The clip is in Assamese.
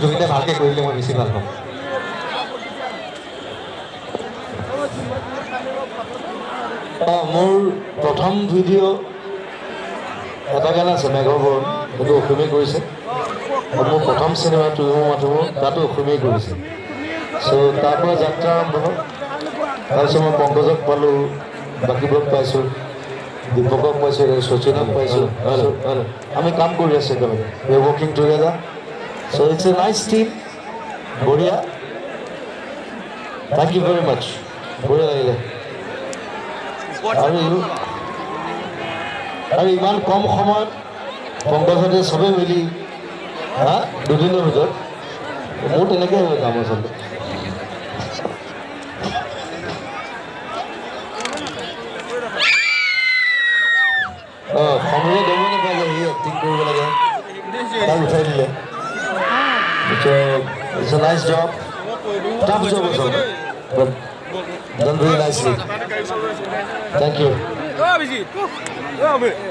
জুবিনে ভালকৈ কৰিলে মই বেছি ভাল পাম। মোৰ প্ৰথম ভিডিঅ' এটা গান আছে মেঘৰ বৰণ, সেইটো অসমীয়া কৰিছে। আৰু মোৰ প্ৰথম চিনেমা তুয়ো মাথোঁ তাতো অসমীয়াই কৰিছে। চ' তাৰ পৰা যাত্ৰা আৰম্ভ হ'ল। তাৰপিছত মই পংকজক পালোঁ, বাকীবোৰক পাইছোঁ, দীপকক পাইছোঁ, শচীনক পাইছোঁ। আমি কাম কৰি আছোঁ একেলগে, we are working together. So' it's a nice team, বঢ়িয়া। থেংক ইউ ভেৰি মাছ, বঢ়িয়া লাগিলে। আৰু ইমান কম সময়ত পংকজহঁতে চবেই মিলি দুদিনৰ ভিতৰত, মোৰ তেনেকৈ হয় কাম আচলতে। সময় গম নাপায় যে সি এক্টিং কৰিব লাগে, তাক উঠাই দিলে। It's a nice job, tough job also, but done very nicely. Thank you.